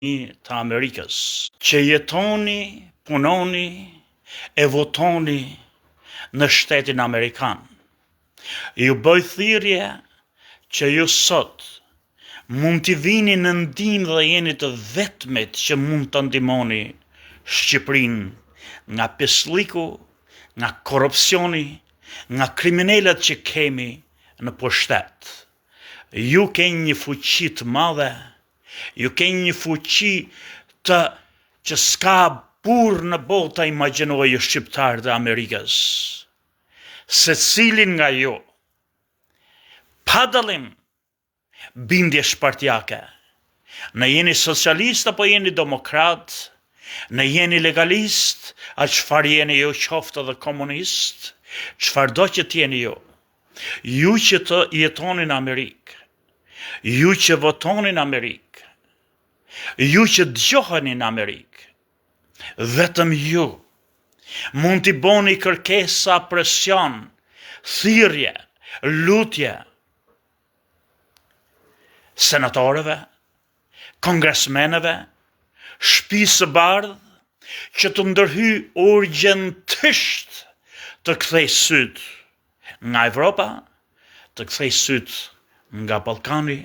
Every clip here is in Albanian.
të Amerikës, që jetoni, punoni e votoni në shtetin Amerikan. Ju bëj thirrje që ju sot mund t'i vini në ndihmë dhe jeni të vetmet që mund të ndihmoni Shqipërinë nga pesliku, nga korrupsioni, nga kriminalet që kemi në pushtet. Ju keni një fuqi të madhe, ju keni një fuqi që s'ka burr në botë ta imagjinojë shqiptarët e Amerikës. Secilin nga ju, pa dallim bindje shpartjake, në jeni socialist apo jeni demokrat, në jeni legalist, a çfarë jeni ju, qoftë edhe komunist, çfarëdo që t'jeni ju, ju që të jetoni në Amerikë, ju që votoni në Amerikë, ju që dëgjoheni në Amerikë, vetëm ju mund t'i boni kërkesa, presion, thirrje, lutje senatorëve, kongresmenëve, shtëpisë së bardhë, që të ndërhyj urgjentisht të kthej syt nga Evropa, të kthej syt nga Ballkani,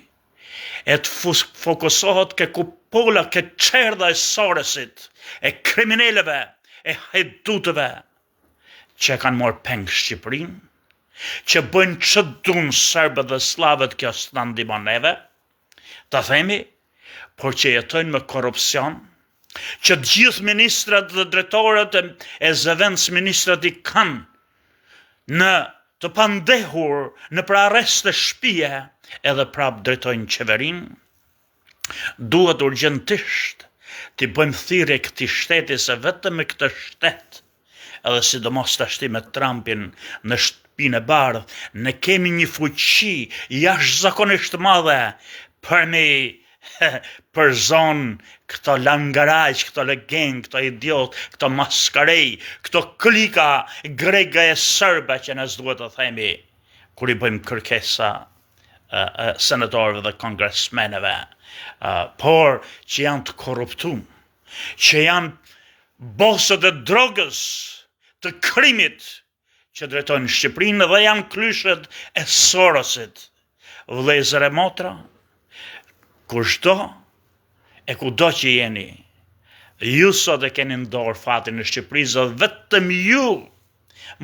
e të fokusohet ke kupola, ke çerdha e Sorosit, e kriminalëve, e hajdutëve që kanë marrë peng Shqipërinë, që bëjnë që dun serbët dhe slavët, kjo s'na ndihmon neve, ta themi, por që jetojnë me korrupsion, që gjithë ministrat dhe drejtorët e zëvendës ministrat i kanë në të pandehur në për arreste shtëpie, edhe prap drejtojnë qeverinë. Duhet urgjentisht t'i bëjmë thirrje këtij shteti, se vetëm me këtë shtet, edhe sidomos tashti me Trumpin në shtëpinë e bardhë, ne kemi një fuqi jashtëzakonisht madhe për zonë këto langaraj, këto legend, këto idiot, këto maskarej, këto klika grega e sërbe që ne s'duhet të themi kur i bëjmë kërkesa senatorëve dhe kongresmenëve, por që janë të korruptuar, që janë bosët e drogës, të krimit që drejtojnë Shqipërinë dhe janë klyshet e Sorosit. Vëllezër e motra, kushdo e kudo që jeni, ju sot e keni në dorë fatin e Shqipërisë, dhe vetëm ju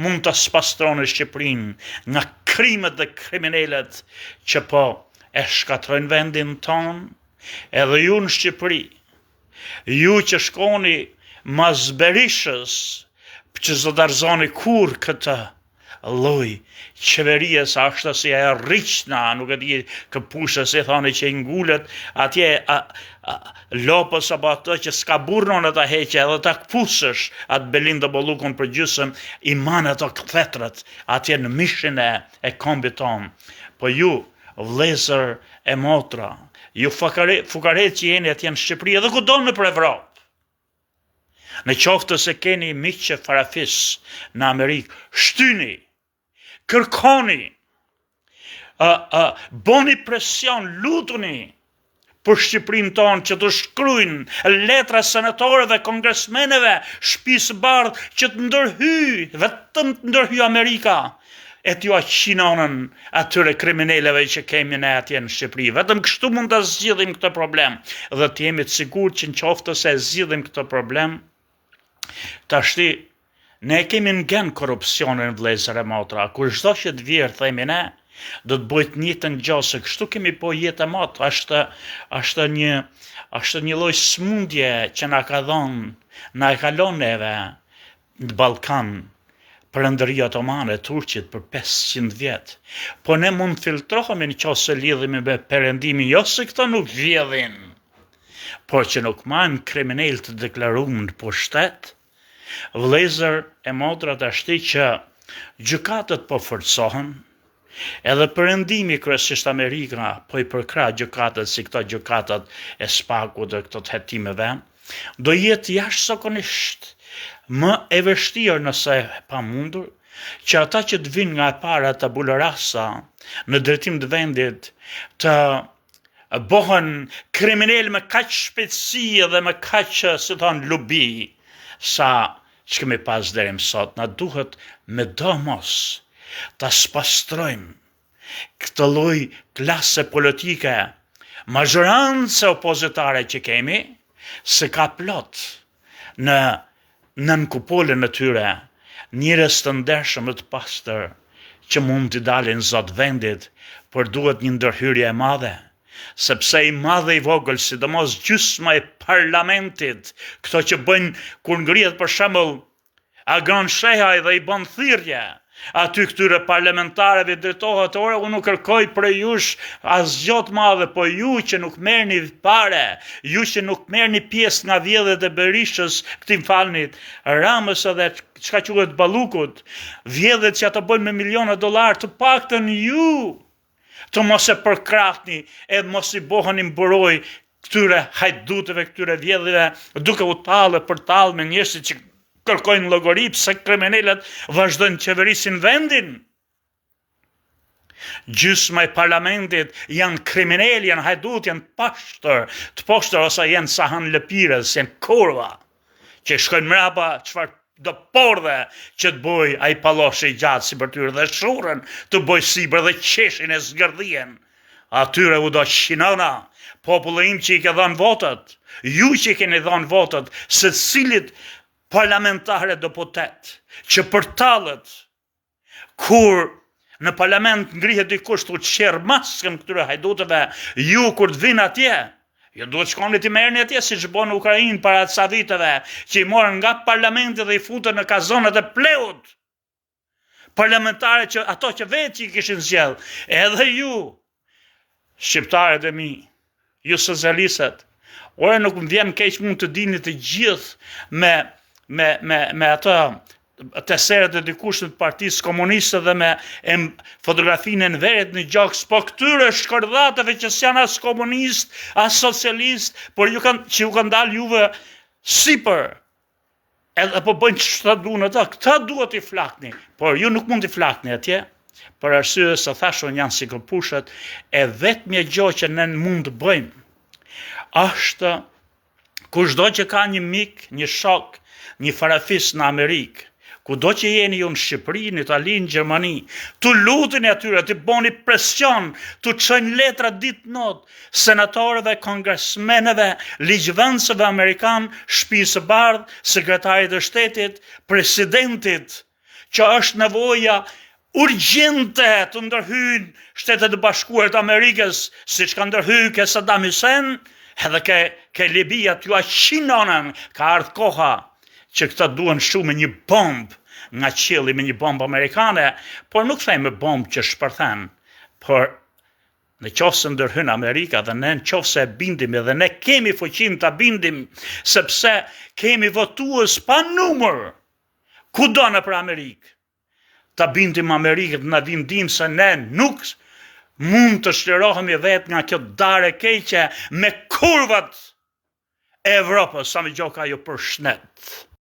mund të spastroni Shqipërinë nga krimet dhe kriminalet që po e shkatrojnë vendin tonë. Edhe ju në Shqipëri, ju që shkoni mas Berishës, që zë darzoni kur këtë lloj qeverie, sa është si e rriqna, nuk e di këpushë, si thoni që i ngullet atje lopës apo ato që s'ka burnon e ta heqe, edhe ta këpushësh atë Belinda Bollukun për gjysëm, i manë ato këthetrat atje në mishin e kombit tonë. Po ju, vëllezër e motra, ju fukaret që jeni atje në Shqipëri, edhe kudo në për Evropë, në qoftë se keni miqë farafis në Amerikë, shtyni, kërkoni, boni presion, lutuni për Shqipërinë tonë, që të shkruajnë letra senatorëve dhe kongresmenëve, shtëpisë bardhë, që të ndërhyj, vetëm të ndërhyj Amerika, e t'ju aqinonën atyre kriminaleve që kemi ne atje në Shqipëri. Vetëm kështu mund të zgjidhim këtë problem, dhe të jemi të sigurt që në qoftë se zgjidhim këtë problem, tashti ne kemi ngen korrupsionin, vëllezër e motra, kur çdo që të vjerë themi ne, do të bëjt njëjtën gjë, se kështu kemi po jetë e mot, është një lloj smundje që na ka dhënë, na e kalon neve në Ballkan, Perëndëria Otomane, Turqit për 500 vjet. Po ne mund filtrohemi nëse lidhemi me perëndimin, jo se këto nuk vjedhin, por që nuk marrin kriminal të deklaruar në pushtet. Vëllezër e motra, tashti që gjykatët po forcohen, edhe perëndimi, kryesisht Amerika, po i përkrah gjykatët si këto gjykatët e Spakut dhe këto të hetimeve, do jetë jashtëzakonisht më e vështirë, nëse pamundur, që ata që të vinë nga e para tabula rasa në drejtim të vendit të bëhen kriminal me kaq shpejtësi dhe me kaq, si thon, lubi, sa që kemi pas deri më sot. Na duhet me domos ta spastrojmë këtë lloj klase politike, mazhorancë opozitare që kemi, se ka plot në nën kupolën e tyre njerëz të ndershëm dhe të pastër që mund t'i dalin zot vendit, por duhet një ndërhyrje e madhe, sepse i madhe i vogël, sidomos gjysma e parlamentit, këto që bëjnë kur ngrihet për shembull Agron Shehaj dhe i bën thirrje aty këtyre parlamentarëve, drejtohet, ore, unë nuk kërkoj për jush asgjë të madhe, po ju që nuk merrni pare, ju që nuk merrni pjesë nga vjedhjet e Berishës, këtij falnit, Ramës edhe çka quhet Ballukut, vjedhjet që ato bëjnë me miliona dollar, të paktën ju të mos e përkrahni, edhe mos i bëheni mburoj këtyre hajdutëve, këtyre vjedhjeve, duke u tallë për tallë me njerëzit që kërkojnë llogari, pse kriminalet vazhdojnë qeverisin vendin. Gjysma e parlamentit janë kriminal, janë hajdut, janë të poshtër, ose janë sahan lëpirës, janë kurva, që shkojnë mrapa çfarë do pordhe që të boj ai palloshi i gjatë si për tyre dhe shurën të boj sipër dhe qeshin e zgërdhien. Atyre u do qinona, populli im që i ke dhënë votat, ju që i keni dhënë votat, se cilit parlamentare deputet që përtallet kur në parlament ngrihet dikush të qerr maskën këtyre hajdutëve, ju kur të vinë atje, ju duhet shkoni të merrni atje siç bën në Ukrainë para ca viteve, që i morën nga parlamenti dhe i futën në kazonat e pleut. Parlamentare që ato që vetë i kishin zgjedh, edhe ju, shqiptarët e mi, ju socialistët, ore nuk më vjen keq, mund të dini të gjithë me ato teseret e dikush të partisë komuniste dhe me fotografinë në veret në gjoks, po këtyre shkordhatëve që s'janë as komunist, as socialist, por që ju kanë dalë juve sipër, edhe po bëjnë që ta duan ata, këta duhet i flakni, por ju nuk mund i flakni atje, për arsye se thashun janë si këpushët, e vetmja gjë që ne mund të bëjmë, është kushdo që ka një mik, një shok, një farafis në Amerikë, kudo që jeni ju në Shqipëri, në Itali, në Gjermani, të luteni atyre, të bëni presion, të çojnë letra ditë not, senatorëve, kongresmenëve, ligjvënësve amerikan, shtëpisë së bardhë, sekretarit të shtetit, presidentit, që është nevoja urgjente të ndërhyjnë Shtetet e Bashkuara të Amerikës, siç ka ndërhyrë ke Saddam Hussein, edhe ke Libia, t'ju qinonën, ka ardhur koha që këta duan shumë një bombë nga qielli, me një bombë amerikane, por nuk thejmë bombë që shpërthen, por në qoftë se ndërhyn Amerika dhe ne në qoftë se bindim dhe ne kemi fuqinë ta bindim, sepse kemi votues pa numër, kudo në për Amerikë, ta bindim Amerikët në vindim se ne nuk mund të shlirohemi vetë nga kjo dare keqe me kurvat e Evropës, sa më gjoka jo për shnet.